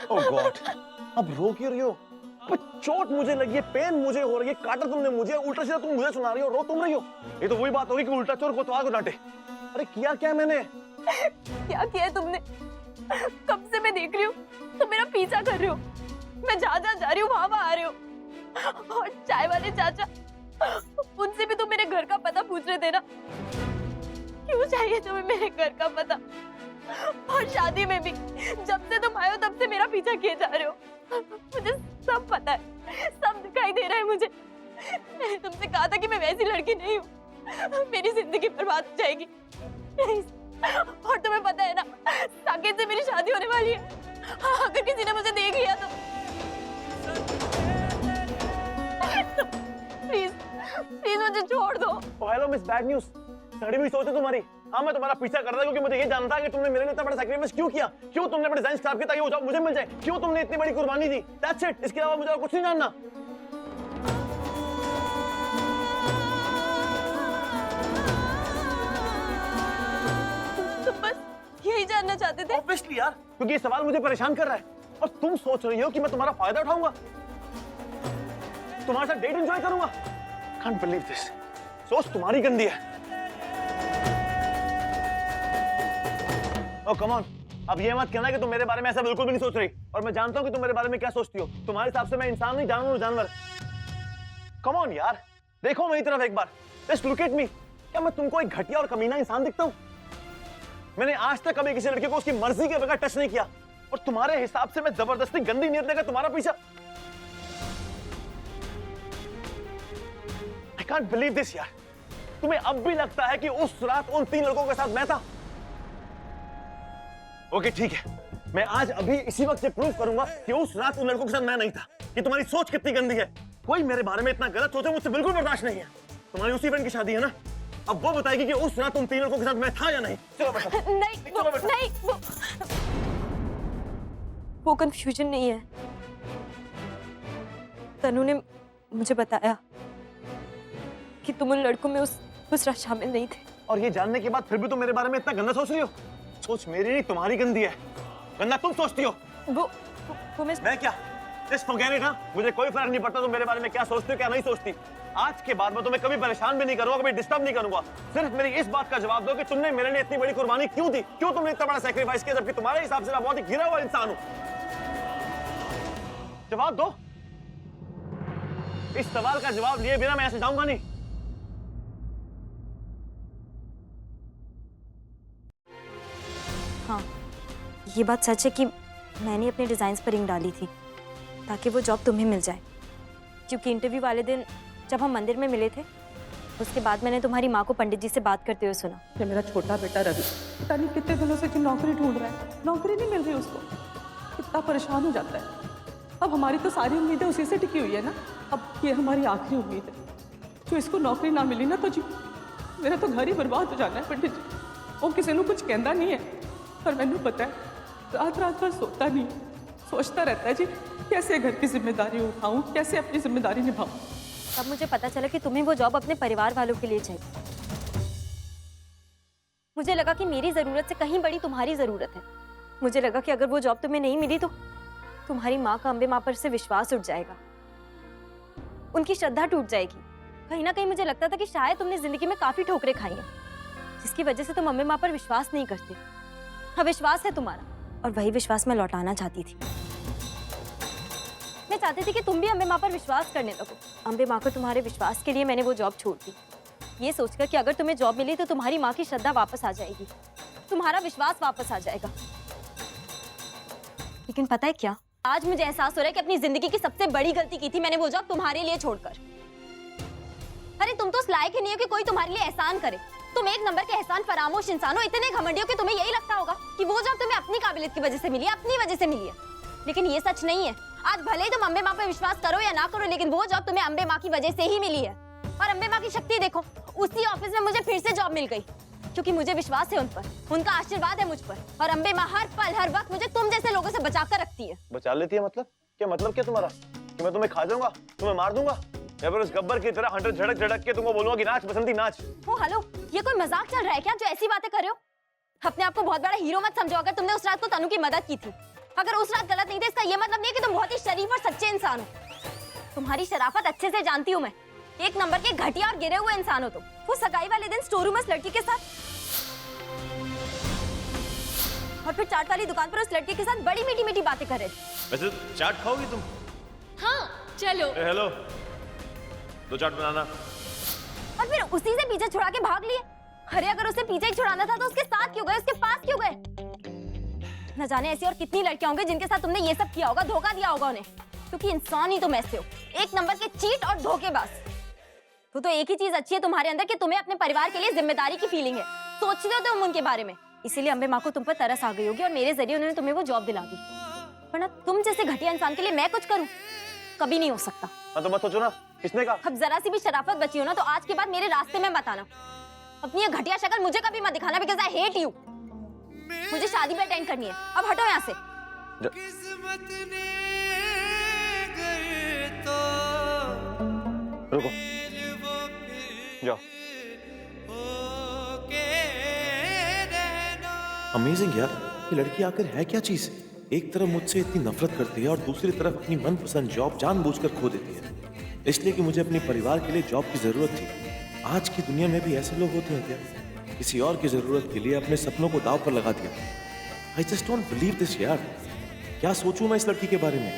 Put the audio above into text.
ओह God, अब रो क्यों रही हो? अब चोट मुझे लगी है, पेन मुझे हो रही है, काटा तुमने मुझे, उल्टा सीधा तुम मुझे सुना रही हो, रो तुम रही हो। ये तो वही बात होगी कि उल्टा चोर कोतवाल को डांटे। अरे किया क्या मैंने? क्या किया है तुमने? कब से मैं देख रही हूँ तुम मेरा पीछा कर रहे हो। मैं जहाँ जहाँ जा रही हूँ वहाँ वहाँ आ रहे हो। और चाय वाले चाचा, उनसे भी तुम मेरे घर का पता पूछ रहे थे ना? क्यों चाहिए तुम्हें मेरे घर का पता? और शादी में भी जब से तुम आए हो तब से मेरा पीछा किए जा रहे हो। मुझे सब पता है, सब दिखाई दे रहा है मुझे। मैंने तुमसे कहा था कि मैं वैसी लड़की नहीं हूँ, मेरी जिंदगी बर्बाद हो जाएगी। और तुम्हें पता है ना, साकेत से मेरी शादी होने वाली है। अगर किसी ने मुझे देख लिया तो प्लीज प्लीज मुझे छोड़ दो। हेलो मिस बैड न्यूज़, सड़ी हुई सोच है तुम्हारी। हाँ, मैं तुम्हारा पीछा कर रहा था क्योंकि मुझे ये जानता है कि तुमने मेरे लिए इतना बड़ा सैक्रिफाइस क्यों किया, क्यों तुमने अपने डिजाइन खराब किया ताकि वो जॉब मुझे मिल जाए, क्यों तुमने इतनी बड़ी कुर्बानी दी। दैट्स इट, इसके अलावा मुझे और कुछ नहीं जानना। तुम बस यही जानना चाहते थे? ऑब्वियसली यार, क्योंकि ये सवाल मुझे परेशान कर रहा है और तुम सोच रही हो कि मैं तुम्हारा फायदा उठाऊंगा, तुम्हारे साथ डेट एंजॉय करूंगा। Can't believe this. सोच तुम्हारी गंदी है। ओह कम ऑन, अब ये मत कहना कि तुम मेरे बारे में ऐसा बिल्कुल भी नहीं सोच रही, और मैं जानता हूं कि तुम मेरे बारे में क्या सोचती हो। तुम्हारे हिसाब से मैं इंसान नहीं, जानवर हूं, जानवर। कम ऑन यार, देखो मेरी तरफ एक बार, जस्ट लुक एट मी। क्या मैं तुमको एक घटिया और कमीना इंसान दिखता हूं? मैंने आज तक कभी किसी लड़के को उसकी मर्जी के बगैर टच नहीं किया, और तुम्हारे हिसाब से मैं जबरदस्ती गंदी नीयत लेकर तुम्हारा पीछा। आई कांट बिलीव दिस यार। तुम्हें अब भी लगता है कि उस रात उन 3 लड़कों के साथ मैं था? ओके ठीक है, मैं आज अभी इसी वक्त ये प्रूव करूंगा कि उस रात उन लड़कों के साथ मैं नहीं था। कि तुम्हारी सोच कितनी गंदी है। कोई मेरे बारे में इतना गलत सोचे मुझसे बिल्कुल बर्दाश्त नहीं है। तुम्हारी उसी फ्रेंड की शादी है ना, अब वो बताएगी कि उस रात उन 3 लड़कों के साथ मैं था या नहीं। चलो बेटा। नहीं चलो बेटा। नहीं, वो कंफ्यूजन नहीं है। तनु ने मुझे बताया कि तुम उन लड़कों में उस रात शामिल नहीं थे। और ये जानने के बाद फिर भी तुम मेरे बारे में इतना गंदा सोच रही हो? सोच मेरी नहीं, तुम्हारी गंदी है। गंदा तुम सोचती हो। वो मैं क्या? Just forget it. हाँ, मुझे कोई फर्क नहीं पड़ता तुम मेरे बारे में क्या सोचती हो क्या नहीं सोचती। आज के बाद मैं तुम्हें कभी परेशान भी नहीं करूंगा, कभी डिस्टर्ब नहीं करूंगा। सिर्फ मेरी इस बात का जवाब दो कि तुमने मेरे लिए इतनी बड़ी कुर्बानी क्यों दी, क्यों तुमने इतना बड़ा सैक्रिफाइस किया, जबकि तुम्हारे हिसाब से मैं बहुत ही गिरा हुआ इंसान हूं। जवाब दो। इस सवाल का जवाब लिए बिना मैं ऐसे जाऊंगा नहीं। हाँ, ये बात सच है कि मैंने अपने डिजाइन पर रिंग डाली थी ताकि वो जॉब तुम्हें मिल जाए। क्योंकि इंटरव्यू वाले दिन जब हम मंदिर में मिले थे, उसके बाद मैंने तुम्हारी माँ को पंडित जी से बात करते हुए सुना। ये मेरा छोटा बेटा रवि पता नहीं कितने दिनों से कि नौकरी ढूंढ रहा है, नौकरी नहीं मिल रही उसको, कितना परेशान हो जाता है। अब हमारी तो सारी उम्मीदें उसी से टिकी हुई है ना। अब ये हमारी आखिरी उम्मीद है। जो इसको नौकरी ना मिली ना तो जी मेरा तो घर ही बर्बाद हो जाना है पंडित जी। वो किसी को कुछ कहता नहीं है, पर मैंने पता है रात रात भर सोता नहीं, सोचता रहता है जी कैसे घर की जिम्मेदारी उठाऊं, कैसे अपनी जिम्मेदारी निभाऊं। तब मुझे पता चला कि तुम्हें वो जॉब अपने परिवार वालों के लिए चाहिए। मुझे लगा कि मेरी जरूरत से कहीं बड़ी तुम्हारी जरूरत है। मुझे लगा कि अगर वो जॉब तुम्हें नहीं मिली तो तुम्हारी माँ का अम्बे माँ पर से विश्वास उठ जाएगा, उनकी श्रद्धा टूट जाएगी। कहीं ना कहीं मुझे लगता था कि शायद तुमने जिंदगी में काफी ठोकरें खाई हैं, जिसकी वजह से तुम अम्बे माँ पर विश्वास नहीं करते। अविश्वास है तुम्हारा, और वही विश्वास मैं लौटाना चाहती थी। मैं चाहती थी कि तुम भी अम्बे माँ पर विश्वास करने लगो। अम्बे माँ को तुम्हारे विश्वास के लिए मैंने वो जॉब छोड़ दी, ये सोचकर कि अगर तुम्हें जॉब मिली तो तुम्हारी माँ की श्रद्धा वापस आ जाएगी, तुम्हारा विश्वास वापस आ जाएगा। लेकिन पता है क्या, आज मुझे एहसास हो रहा है कि अपनी जिंदगी की सबसे बड़ी गलती की थी मैंने वो जॉब तुम्हारे लिए छोड़कर। अरे तुम तो उस लायक ही नहीं हो कि कोई तुम्हारे लिए एहसान करे। तुम एक नंबर के एहसान फरामोश इंसान हो, इतने घमंडी हो कि तुम्हें यही लगता होगा कि वो जॉब तुम्हें अपनी काबिलियत की वजह से मिली है, अपनी वजह से मिली है। लेकिन ये सच नहीं है। आज भले ही तुम अम्बे माँ पे विश्वास करो या ना करो, लेकिन वो जॉब तुम्हें अम्बे माँ की वजह से ही मिली है। और अम्बे माँ की शक्ति देखो, उसी ऑफिस में मुझे फिर से जॉब मिल गई, क्योंकि मुझे विश्वास है उन पर, उनका आशीर्वाद है मुझ पर। और अम्बे माँ हर पल हर वक्त मुझे तुम जैसे लोगों से बचा कर रखती है। बचा लेती है मतलब? क्या मतलब क्या तुम्हारा? कि मैं तुम्हें खा जाऊंगा, तुम्हें मार दूंगा, या फिर उस गब्बर की तरह हंटर झड़क झड़क के तुमको बोलूंगा कि नाच बसंती नाच? ओ हेलो, ये कोई मजाक चल रहा है क्या जो ऐसी बातें कर रहे हो? अपने आप को बहुत बड़ा हीरो मत समझो। अगर तुमने उस रात को तनु की मदद की थी अगर उस रात गलत नहीं थे इसका ये मतलब नहीं है कि तुम बहुत ही शरीफ और सच्चे इंसान हो। तुम्हारी शराफत अच्छे से जानती हूँ मैं। एक नंबर के घटिया और गिरे हुए इंसान हो तुम। वो सगाई वाले दिन स्टोर रूम में उस लड़की के साथ और फिर चाट वाली दुकान पर उस लड़के के साथ बड़ी मीठी मीठी बातें कर रहे थे। वैसे चाट खाओगी तुम? हाँ चलो। हेलो, 2 चाट बनाना। और फिर उसी से पीछे छुड़ा के भाग लिए। अरे अगर उसे पीछे ही छुड़ाना था तो उसके साथ क्यों गए, उसके पास क्यों गए? न जाने ऐसी और कितनी लड़कियां होंगी जिनके साथ तुमने ये सब किया होगा, धोखा दिया होगा उन्हें। क्योंकि इंसान ही तुम ऐसे हो, एक नंबर के चीट और धोखेबाज। तो एक ही चीज अच्छी है तुम्हारे अंदर कि तुम्हें अपने परिवार के लिए जिम्मेदारी की फीलिंग है। सोचते हो तुम उनके बारे में, इसीलिए अम्बे माँ को तुम पर तरस आ गई होगी और मेरे जरिए उन्होंने तुम्हें वो जॉब दिला दी। वरना तुम जैसे घटिया इंसान के लिए मैं कुछ करूं, कभी नहीं हो सकता। हाँ तो मत सोचो ना, किसने कहा? अब जरा सी भी शराफत बची हो ना तो आज के बाद मेरे रास्ते में मत आना। अपनी ये घटिया शक्ल मुझे कभी मत दिखाना, बिकॉज़ आई हेट यू। मुझे शादी भी अटेंड करनी है, अब हटो यहाँ से। रुको, जाओ। अमेजिंग यार, ये लड़की आखिर है क्या चीज? एक तरफ मुझसे इतनी नफरत करती है और दूसरी तरफ अपनी मनपसंद जॉब जानबूझकर खो देती है, इसलिए कि मुझे अपने परिवार के लिए जॉब की जरूरत थी। आज की दुनिया में भी ऐसे लोग होते हैं क्या? किसी और की जरूरत के लिए अपने सपनों को दांव पर लगा दिया। I just don't believe this यार। क्या सोचूं मैं इस लड़की के बारे में?